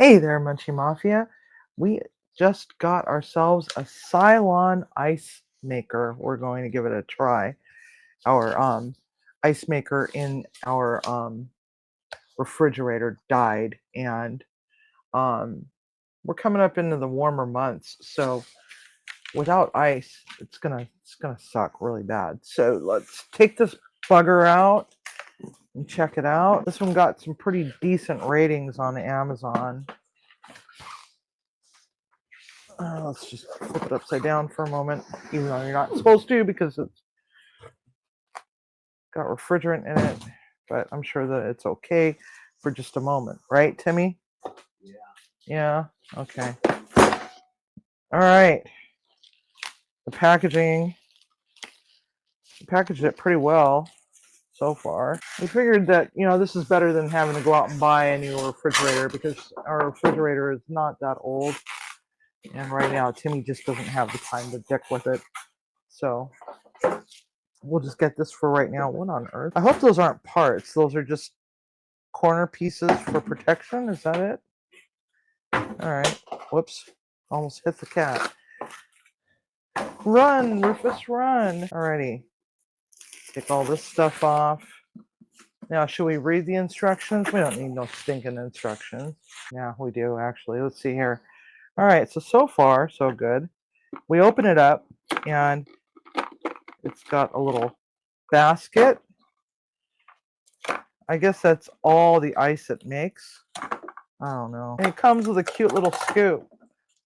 Hey there, Munchie Mafia. We just got ourselves a Silonn Ice Maker. We're going to give it a try. Our ice maker in our refrigerator died, and um, we're coming up into the warmer months. So without ice, it's gonna suck really bad. So let's take this bugger out and check it out. This one got some pretty decent ratings on Amazon. Let's just flip it upside down for a moment, even though you're not supposed to because it's got refrigerant in it. But I'm sure that it's okay for just a moment, right, Timmy? Yeah. Yeah. Okay. All right. The packaging packaged it pretty well so far. We figured that this is better than having to go out and buy a new refrigerator because our refrigerator is not that old, and right now Timmy just doesn't have the time to dick with it. So we'll just get this for right now. What on earth? I hope those aren't parts. Those are just corner pieces for protection. Is that it? All right. Whoops. Almost hit the cat. Run, Rufus, run. Alrighty. Take all this stuff off. Now, should we read the instructions? We don't need no stinking instructions. Yeah, we do, actually. Let's see here. All right. So far, so good. We open it up, and it's got a little basket. I guess that's all the ice it makes. I don't know. And it comes with a cute little scoop,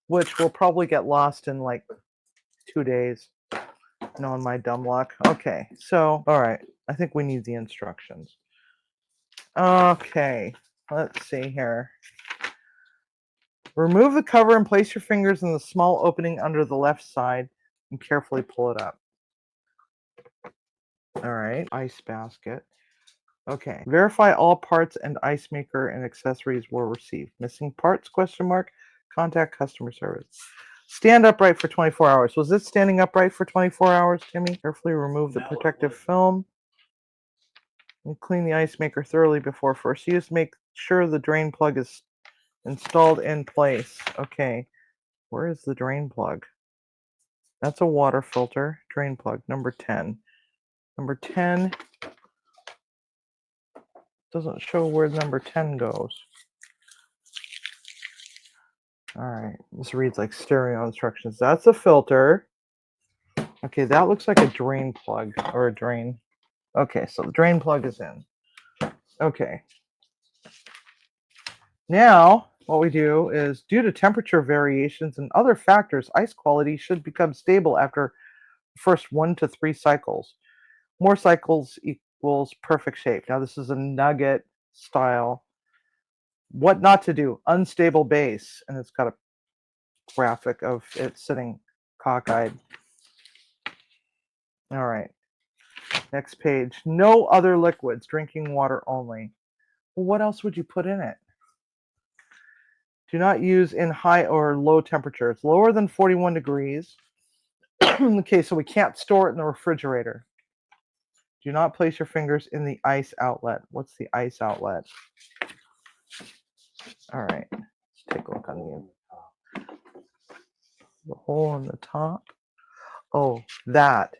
which will probably get lost in like 2 days, knowing my dumb luck. Okay, so, all right. I think we need the instructions. Okay, let's see here. Remove the cover and place your fingers in the small opening under the left side and carefully pull it up. All right, ice basket. Okay. Verify all parts and ice maker and accessories were received. Missing parts, ? Contact customer service. Stand upright for 24 hours. Was it standing upright for 24 hours, Timmy? Carefully remove the protective film and clean the ice maker thoroughly before first use. Make sure the drain plug is installed in place. Okay. Where is the drain plug? That's a water filter. Drain plug, number 10. Number 10 doesn't show where number 10 goes. All right, this reads like stereo instructions. That's a filter. Okay, that looks like a drain plug or a drain. Okay, so the drain plug is in. Okay. Now, what we do is, due to temperature variations and other factors, ice quality should become stable after the first 1 to 3 cycles. More cycles equals perfect shape. Now, this is a nugget style. What not to do? Unstable base. And it's got a graphic of it sitting cockeyed. All right. Next page. No other liquids. Drinking water only. Well, what else would you put in it? Do not use in high or low temperatures. Lower than 41 degrees. Okay, so we can't store it in the refrigerator. Do not place your fingers in the ice outlet. What's the ice outlet? All right. Let's take a look on the hole in the top. Oh, that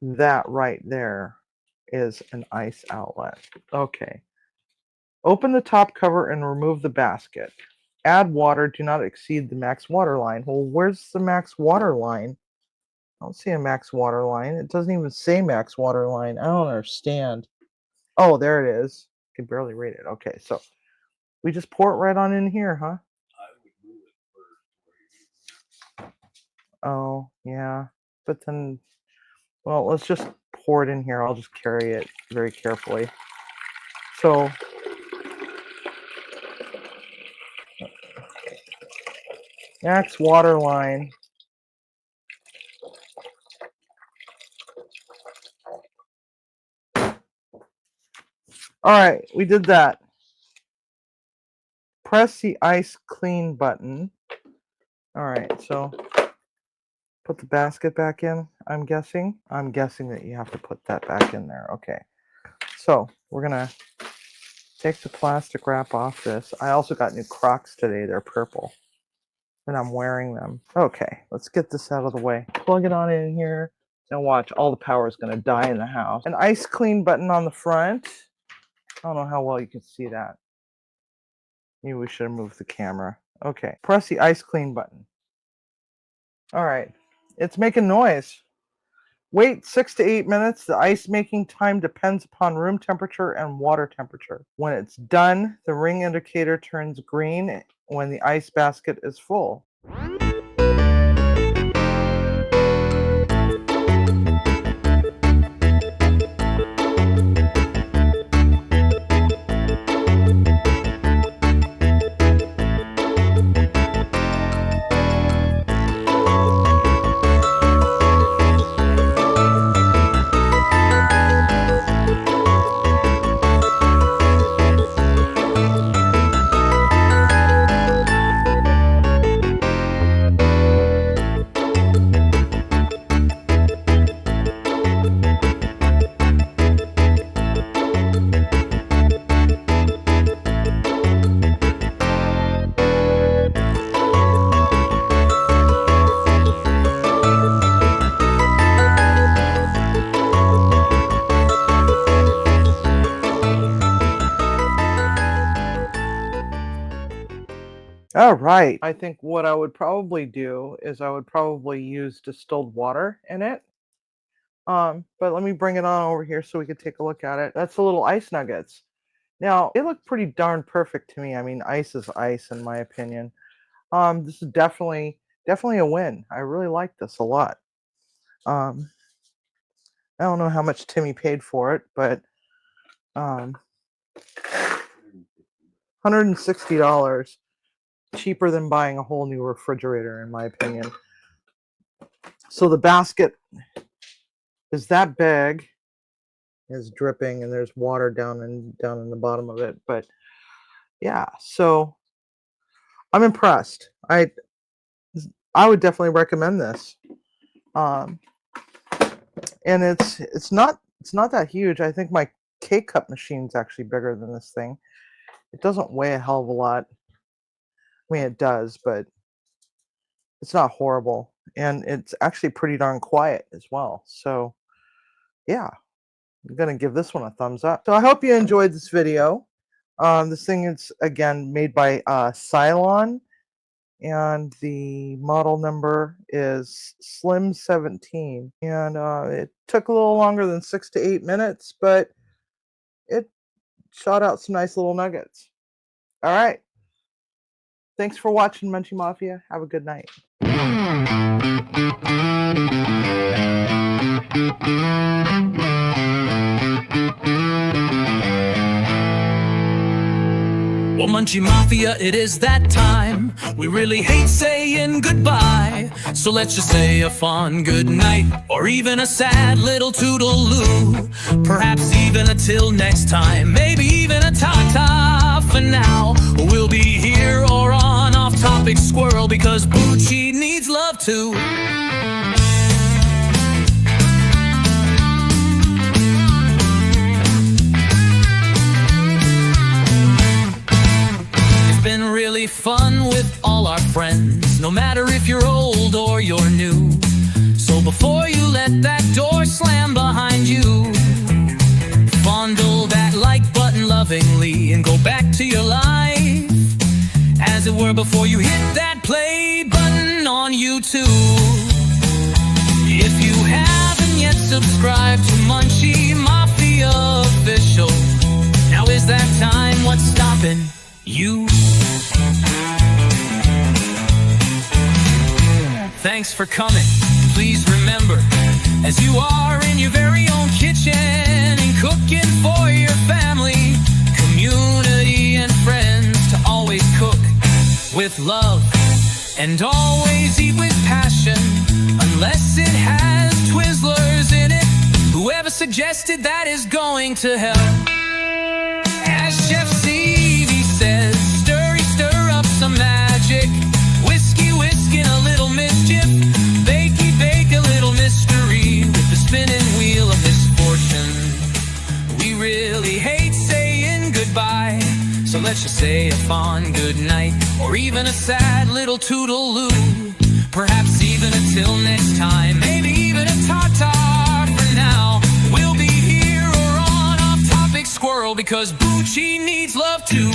right there is an ice outlet. Okay. Open the top cover and remove the basket. Add water. Do not exceed the max water line. Well, where's the max water line? I don't see a max water line. It doesn't even say max water line. I don't understand. Oh, there it is. I can barely read it. Okay, so we just pour it right on in here, huh? I would move it first. Oh, yeah. But then, well, let's just pour it in here. I'll just carry it very carefully. So, max water line. All right, we did that. Press the ice clean button. All right, so put the basket back in, I'm guessing. I'm guessing that you have to put that back in there. Okay. So we're going to Take the plastic wrap off this. I also got new Crocs today. They're purple. And I'm wearing them. Okay, let's get this out of the way. Plug it on in here. Now watch, all the power is going to die in the house. An ice clean button on the front. I don't know how well you can see that. Maybe we should have moved the camera. Okay, press the ice clean button. All right, it's making noise. Wait 6 to 8 minutes. The ice making time depends upon room temperature and water temperature. When it's done, the ring indicator turns green when the ice basket is full. All right. I think what I would probably do is I would probably use distilled water in it. But let me bring it on over here so we could take a look at it. That's the little ice nuggets. Now, they look pretty darn perfect to me. I mean, ice is ice in my opinion. This is definitely a win. I really like this a lot. I don't know how much Timmy paid for it, but $160. Cheaper than buying a whole new refrigerator, in my opinion. So the basket is that big, is dripping, and there's water down in the bottom of it. But yeah, so I'm impressed. I would definitely recommend this. And it's not that huge. I think my K-cup machine's actually bigger than this thing. It doesn't weigh a hell of a lot. I mean, it does, but it's not horrible. And it's actually pretty darn quiet as well. So, yeah, I'm going to give this one a thumbs up. So I hope you enjoyed this video. This thing is, again, made by Silonn. And the model number is Slim 17. And it took a little longer than 6 to 8 minutes, but it shot out some nice little nuggets. All right. Thanks for watching, Munchie Mafia. Have a good night. Well, Munchie Mafia, it is that time. We really hate saying goodbye. So let's just say a fond good night, or even a sad little toodaloo. Perhaps even a till next time, maybe even a ta-ta for now. We'll be here or on off-topic squirrel, because Munchie needs love too. Been really fun with all our friends, no matter if you're old or you're new. So before you let that door slam behind you, fondle that like button lovingly and go back to your life as it were before you hit that play button on YouTube. If you haven't yet subscribed to Munchie Mafia Official, now is that time. What's stopping you? Thanks for coming. Please remember, as you are in your very own kitchen and cooking for your family, community, and friends, to always cook with love and always eat with passion, unless it has Twizzlers in it. Whoever suggested that is going to hell. As Chef Stevie says, stir up some magic. Whiskey, and a little mischief. Bakey, bake a little mystery with the spinning wheel of misfortune. We really hate saying goodbye. So let's just say a fond good night, or even a sad little toodaloo. Perhaps even until next time, maybe even a ta-ta for now. We'll be here or on Off Topic Squirrel, because Munchie needs love too.